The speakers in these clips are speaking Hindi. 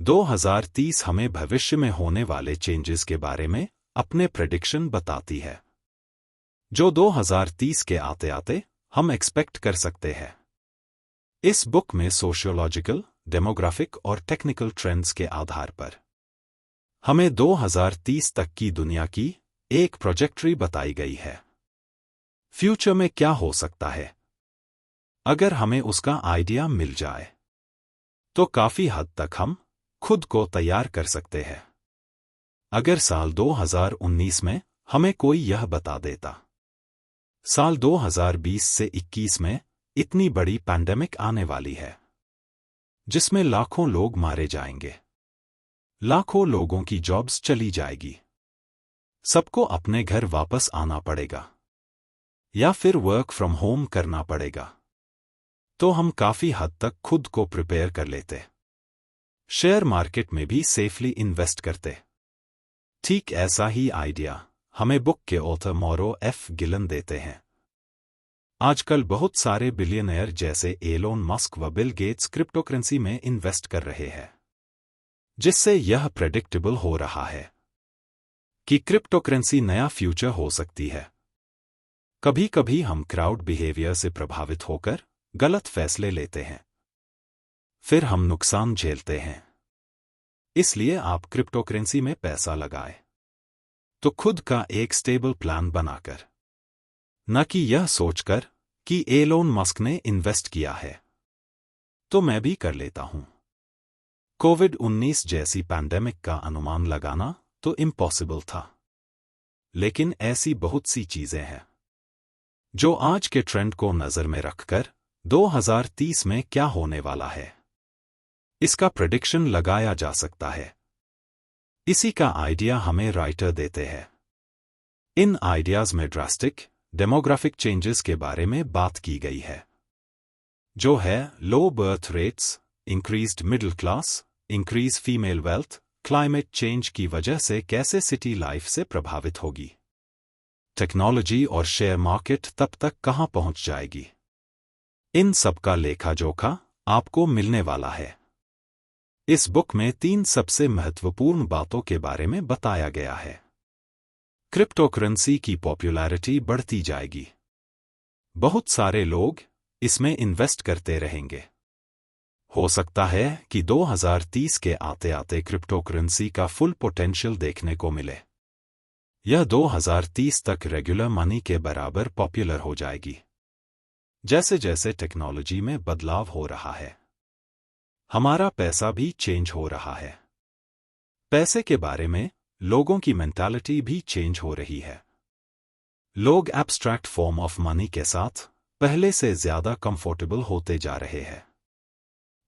2030 हमें भविष्य में होने वाले चेंजेस के बारे में अपने प्रेडिक्शन बताती है, जो 2030 के आते आते हम एक्सपेक्ट कर सकते हैं। इस बुक में सोशियोलॉजिकल, डेमोग्राफिक और टेक्निकल ट्रेंड्स के आधार पर हमें 2030 तक की दुनिया की एक प्रोजेक्ट्री बताई गई है। फ्यूचर में क्या हो सकता है, अगर हमें उसका आइडिया मिल जाए तो काफी हद तक हम खुद को तैयार कर सकते हैं। अगर साल 2019 में हमें कोई यह बता देता, साल 2020 से 21 में इतनी बड़ी पैंडेमिक आने वाली है जिसमें लाखों लोग मारे जाएंगे, लाखों लोगों की जॉब्स चली जाएगी, सबको अपने घर वापस आना पड़ेगा या फिर वर्क फ्रॉम होम करना पड़ेगा, तो हम काफी हद तक खुद को प्रिपेयर कर लेते, शेयर मार्केट में भी सेफली इन्वेस्ट करते। ठीक ऐसा ही आइडिया हमें बुक के ऑथर मॉरो एफ गिलन देते हैं। आजकल बहुत सारे बिलियनियर जैसे एलोन मस्क व बिल गेट्स क्रिप्टोकरेंसी में इन्वेस्ट कर रहे हैं, जिससे यह प्रेडिक्टेबल हो रहा है कि क्रिप्टोकरेंसी नया फ्यूचर हो सकती है। कभी कभी हम क्राउड बिहेवियर से प्रभावित होकर गलत फैसले लेते हैं, फिर हम नुकसान झेलते हैं। इसलिए आप क्रिप्टोकरेंसी में पैसा लगाएं तो खुद का एक स्टेबल प्लान बनाकर, न कि यह सोचकर कि एलोन मस्क ने इन्वेस्ट किया है तो मैं भी कर लेता हूं। कोविड-19 जैसी पैंडेमिक का अनुमान लगाना तो इम्पॉसिबल था, लेकिन ऐसी बहुत सी चीजें हैं जो आज के ट्रेंड को नजर में रखकर 2030 में क्या होने वाला है, इसका प्रेडिक्शन लगाया जा सकता है। इसी का आइडिया हमें राइटर देते हैं। इन आइडियाज में ड्रास्टिक डेमोग्राफिक चेंजेस के बारे में बात की गई है, जो है low birth rates, increased middle class, increase female wealth, climate change की वजह से कैसे सिटी लाइफ से प्रभावित होगी, टेक्नोलॉजी और शेयर मार्केट तब तक कहां पहुंच जाएगी। इन सब का लेखा जोखा आपको मिलने वाला है। इस बुक में 3 सबसे महत्वपूर्ण बातों के बारे में बताया गया है। क्रिप्टोकरेंसी की पॉपुलैरिटी बढ़ती जाएगी, बहुत सारे लोग इसमें इन्वेस्ट करते रहेंगे। हो सकता है कि 2030 के आते आते क्रिप्टोकरेंसी का फुल पोटेंशियल देखने को मिले। यह 2030 तक रेगुलर मनी के बराबर पॉपुलर हो जाएगी, जैसे जैसे टेक्नोलॉजी में बदलाव हो रहा है। हमारा पैसा भी चेंज हो रहा है, पैसे के बारे में लोगों की मेंटालिटी भी चेंज हो रही है। लोग एब्स्ट्रैक्ट फॉर्म ऑफ मनी के साथ पहले से ज्यादा कंफर्टेबल होते जा रहे हैं।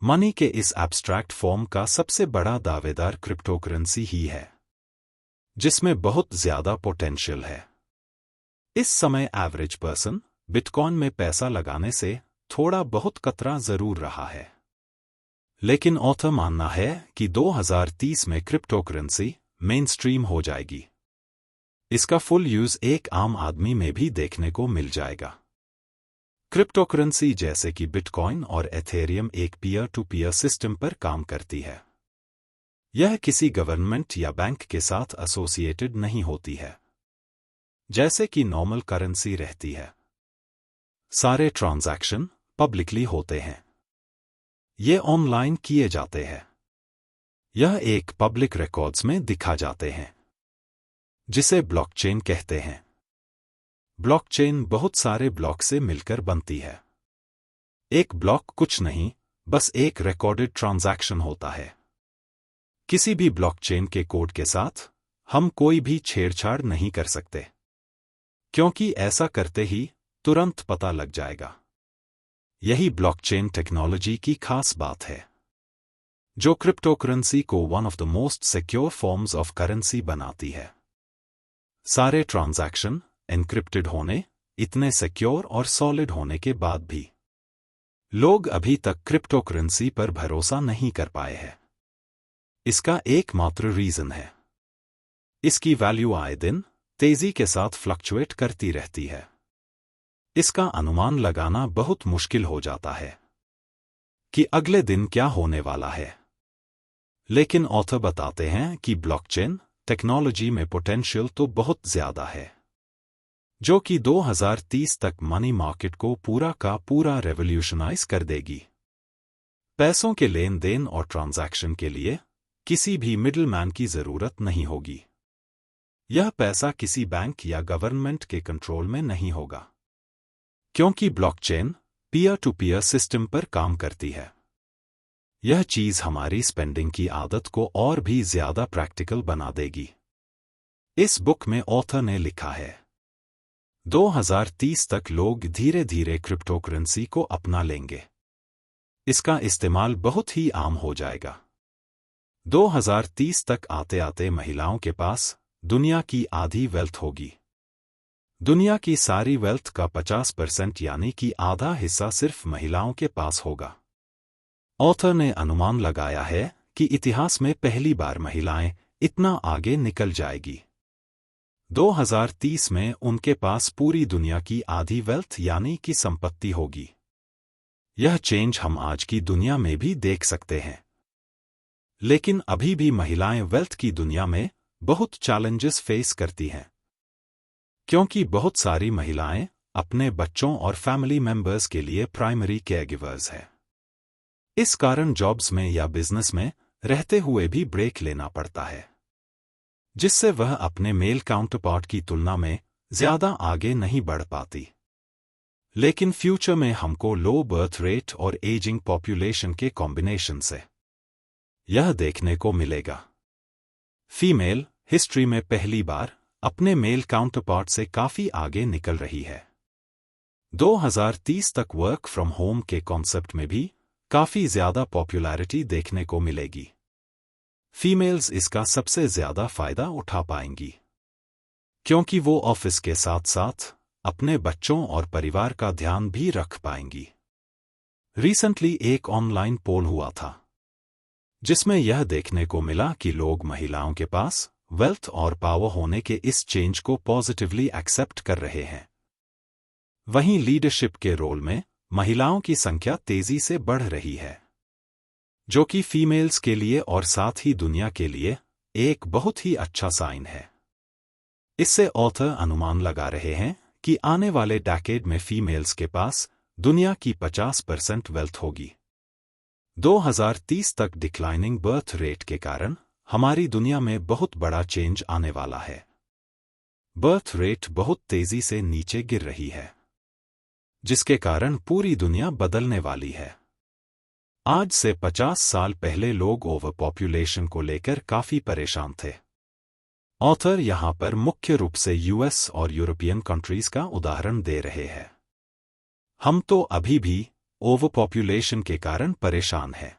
मनी के इस एब्स्ट्रैक्ट फॉर्म का सबसे बड़ा दावेदार क्रिप्टोकरेंसी ही है, जिसमें बहुत ज्यादा पोटेंशियल है। इस समय एवरेज पर्सन बिटकॉइन में पैसा लगाने से थोड़ा बहुत कतरा जरूर रहा है, लेकिन ऑथर मानना है कि 2030 में क्रिप्टोकरेंसी मेनस्ट्रीम हो जाएगी। इसका फुल यूज एक आम आदमी में भी देखने को मिल जाएगा। क्रिप्टोकरेंसी जैसे कि बिटकॉइन और एथेरियम एक पीयर टू पीयर सिस्टम पर काम करती है। यह किसी गवर्नमेंट या बैंक के साथ एसोसिएटेड नहीं होती है, जैसे कि नॉर्मल करेंसी रहती है। सारे ट्रांजैक्शन पब्लिकली होते हैं, ये ऑनलाइन किए जाते हैं। यह एक पब्लिक रिकॉर्ड्स में दिखा जाते हैं, जिसे ब्लॉकचेन कहते हैं। ब्लॉकचेन बहुत सारे ब्लॉक से मिलकर बनती है। एक ब्लॉक कुछ नहीं, बस एक रिकॉर्डेड ट्रांजैक्शन होता है। किसी भी ब्लॉकचेन के कोड के साथ हम कोई भी छेड़छाड़ नहीं कर सकते, क्योंकि ऐसा करते ही तुरंत पता लग जाएगा। यही ब्लॉकचेन टेक्नोलॉजी की खास बात है, जो क्रिप्टोकरेंसी को one of the most secure forms of currency बनाती है। सारे ट्रांजैक्शन एन्क्रिप्टेड होने, इतने सिक्योर और सॉलिड होने के बाद भी लोग अभी तक क्रिप्टोकरेंसी पर भरोसा नहीं कर पाए हैं। इसका एकमात्र रीजन है, इसकी वैल्यू आए दिन तेजी के साथ फ्लक्चुएट करती रहती है। इसका अनुमान लगाना बहुत मुश्किल हो जाता है कि अगले दिन क्या होने वाला है। लेकिन ऑथर बताते हैं कि ब्लॉकचेन टेक्नोलॉजी में पोटेंशियल तो बहुत ज्यादा है, जो कि 2030 तक मनी मार्केट को पूरा का पूरा रेवोल्यूशनाइज कर देगी। पैसों के लेन देन और ट्रांजैक्शन के लिए किसी भी मिडलमैन की जरूरत नहीं होगी। यह पैसा किसी बैंक या गवर्नमेंट के कंट्रोल में नहीं होगा, क्योंकि blockchain peer to peer system पर काम करती है। यह चीज हमारी स्पेंडिंग की आदत को और भी ज्यादा प्रैक्टिकल बना देगी। इस बुक में ऑथर ने लिखा है, 2030 तक लोग धीरे धीरे क्रिप्टोकरेंसी को अपना लेंगे। इसका इस्तेमाल बहुत ही आम हो जाएगा। 2030 तक आते आते महिलाओं के पास दुनिया की आधी वेल्थ होगी। दुनिया की सारी वेल्थ का 50% यानी कि आधा हिस्सा सिर्फ महिलाओं के पास होगा। ऑथर ने अनुमान लगाया है कि इतिहास में पहली बार महिलाएं इतना आगे निकल जाएगी। 2030 में उनके पास पूरी दुनिया की आधी वेल्थ यानी कि संपत्ति होगी। यह चेंज हम आज की दुनिया में भी देख सकते हैं। लेकिन अभी भी महिलाएं वेल्थ की दुनिया में बहुत चैलेंजेस फेस करती हैं, क्योंकि बहुत सारी महिलाएं अपने बच्चों और फैमिली मेंबर्स के लिए प्राइमरी केयरगिवर्स हैं। इस कारण जॉब्स में या बिजनेस में रहते हुए भी ब्रेक लेना पड़ता है, जिससे वह अपने मेल काउंटरपार्ट की तुलना में ज्यादा आगे नहीं बढ़ पाती। लेकिन फ्यूचर में हमको लो बर्थ रेट और एजिंग पॉपुलेशन के कॉम्बिनेशन से यह देखने को मिलेगा। फीमेल हिस्ट्री में पहली बार अपने मेल काउंटरपार्ट से काफी आगे निकल रही है। 2030 तक वर्क फ्रॉम होम के कॉन्सेप्ट में भी काफी ज्यादा पॉपुलैरिटी देखने को मिलेगी। फीमेल्स इसका सबसे ज्यादा फायदा उठा पाएंगी, क्योंकि वो ऑफिस के साथ साथ अपने बच्चों और परिवार का ध्यान भी रख पाएंगी। रिसेंटली एक ऑनलाइन पोल हुआ था, जिसमें यह देखने को मिला कि लोग महिलाओं के पास वेल्थ और पावर होने के इस चेंज को पॉजिटिवली एक्सेप्ट कर रहे हैं। वहीं लीडरशिप के रोल में महिलाओं की संख्या तेजी से बढ़ रही है, जो कि फीमेल्स के लिए और साथ ही दुनिया के लिए एक बहुत ही अच्छा साइन है। इससे ऑथर अनुमान लगा रहे हैं कि आने वाले डेकेड में फीमेल्स के पास दुनिया की 50% वेल्थ होगी। 2030 तक डिक्लाइनिंग बर्थ रेट के कारण हमारी दुनिया में बहुत बड़ा चेंज आने वाला है। बर्थ रेट बहुत तेजी से नीचे गिर रही है, जिसके कारण पूरी दुनिया बदलने वाली है। आज से 50 साल पहले लोग ओवर पॉपुलेशन को लेकर काफी परेशान थे। ऑथर यहां पर मुख्य रूप से यूएस और यूरोपियन कंट्रीज का उदाहरण दे रहे हैं। हम तो अभी भी ओवर पॉपुलेशन के कारण परेशान हैं।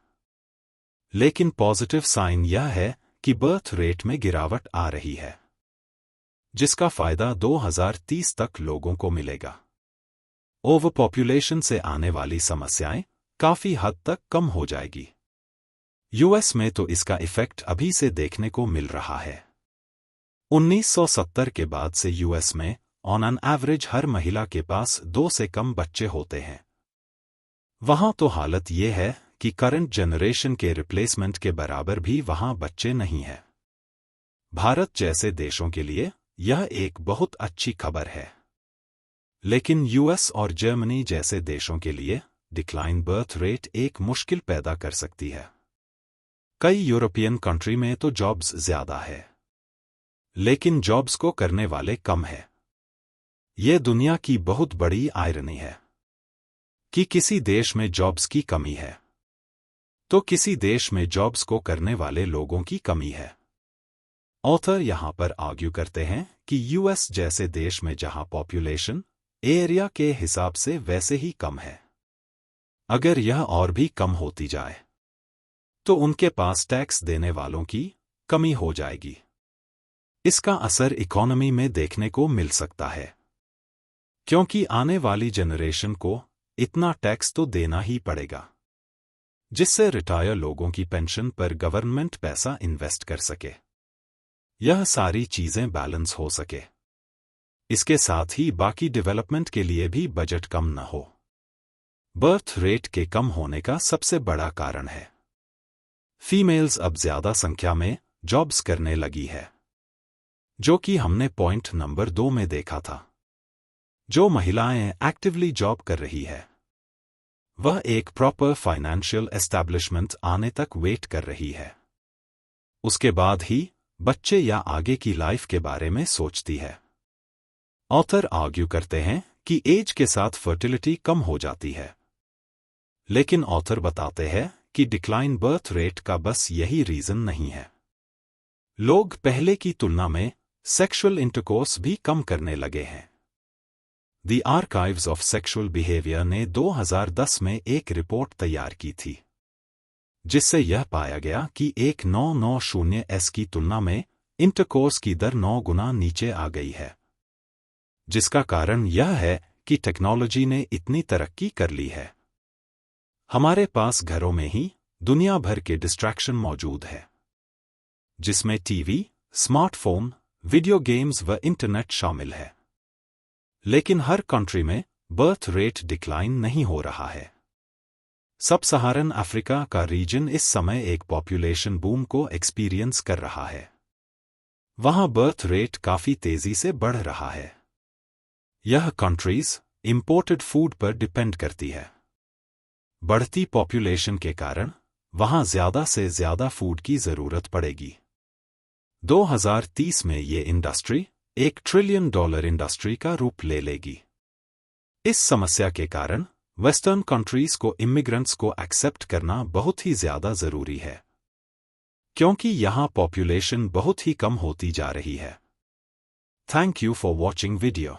लेकिन पॉजिटिव साइन यह है कि बर्थ रेट में गिरावट आ रही है, जिसका फायदा 2030 तक लोगों को मिलेगा। ओवर पॉपुलेशन से आने वाली समस्याएं काफी हद तक कम हो जाएगी। यूएस में तो इसका इफेक्ट अभी से देखने को मिल रहा है। 1970 के बाद से यूएस में ऑन एन एवरेज हर महिला के पास 2 से कम बच्चे होते हैं। वहां तो हालत यह है कि करंट जनरेशन के रिप्लेसमेंट के बराबर भी वहां बच्चे नहीं हैं। भारत जैसे देशों के लिए यह एक बहुत अच्छी खबर है, लेकिन यूएस और जर्मनी जैसे देशों के लिए डिक्लाइन बर्थ रेट एक मुश्किल पैदा कर सकती है। कई यूरोपियन कंट्री में तो जॉब्स ज्यादा है, लेकिन जॉब्स को करने वाले कम है। यह दुनिया की बहुत बड़ी आयरनी है कि किसी देश में जॉब्स की कमी है, तो किसी देश में जॉब्स को करने वाले लोगों की कमी है। ऑथर यहां पर आर्ग्यू करते हैं कि यूएस जैसे देश में जहां पॉपुलेशन एरिया के हिसाब से वैसे ही कम है, अगर यह और भी कम होती जाए तो उनके पास टैक्स देने वालों की कमी हो जाएगी। इसका असर इकोनॉमी में देखने को मिल सकता है, क्योंकि आने वाली जनरेशन को इतना टैक्स तो देना ही पड़ेगा, जिससे रिटायर लोगों की पेंशन पर गवर्नमेंट पैसा इन्वेस्ट कर सके, यह सारी चीजें बैलेंस हो सके। इसके साथ ही बाकी डेवलपमेंट के लिए भी बजट कम न हो। बर्थ रेट के कम होने का सबसे बड़ा कारण है फीमेल्स अब ज्यादा संख्या में जॉब्स करने लगी है, जो कि हमने पॉइंट नंबर 2 में देखा था। जो महिलाएं एक्टिवली जॉब कर रही है, वह एक प्रॉपर फाइनेंशियल एस्टैब्लिशमेंट आने तक वेट कर रही है। उसके बाद ही बच्चे या आगे की लाइफ के बारे में सोचती है। ऑथर आर्ग्यू करते हैं कि एज के साथ फर्टिलिटी कम हो जाती है, लेकिन ऑथर बताते हैं कि डिक्लाइन बर्थ रेट का बस यही रीजन नहीं है। लोग पहले की तुलना में सेक्सुअल इंटरकोर्स भी कम करने लगे हैं। The archives of sexual behaviour ने 2010 में एक रिपोर्ट तैयार की थी, जिससे यह पाया गया कि 1990s की तुलना में इंटरकोर्स की दर 9 गुना नीचे आ गई है, जिसका कारण यह है कि टेक्नोलॉजी ने इतनी तरक्की कर ली है। हमारे पास घरों में ही दुनिया भर के डिस्ट्रैक्शन मौजूद है, जिसमें टीवी, स्मार्टफोन, वीडियो गेम्स व इंटरनेट शामिल है। लेकिन हर कंट्री में बर्थ रेट डिक्लाइन नहीं हो रहा है। सब सहारन अफ्रीका का रीजन इस समय एक पॉपुलेशन बूम को एक्सपीरियंस कर रहा है। वहां बर्थ रेट काफी तेजी से बढ़ रहा है। यह कंट्रीज इंपोर्टेड फूड पर डिपेंड करती है। बढ़ती पॉपुलेशन के कारण वहां ज्यादा से ज्यादा फूड की जरूरत पड़ेगी। 2030 में ये इंडस्ट्री $1 ट्रिलियन इंडस्ट्री का रूप ले लेगी। इस समस्या के कारण वेस्टर्न कंट्रीज को इमिग्रेंट्स को एक्सेप्ट करना बहुत ही ज्यादा जरूरी है, क्योंकि यहां पॉपुलेशन बहुत ही कम होती जा रही है। Thank you for watching video.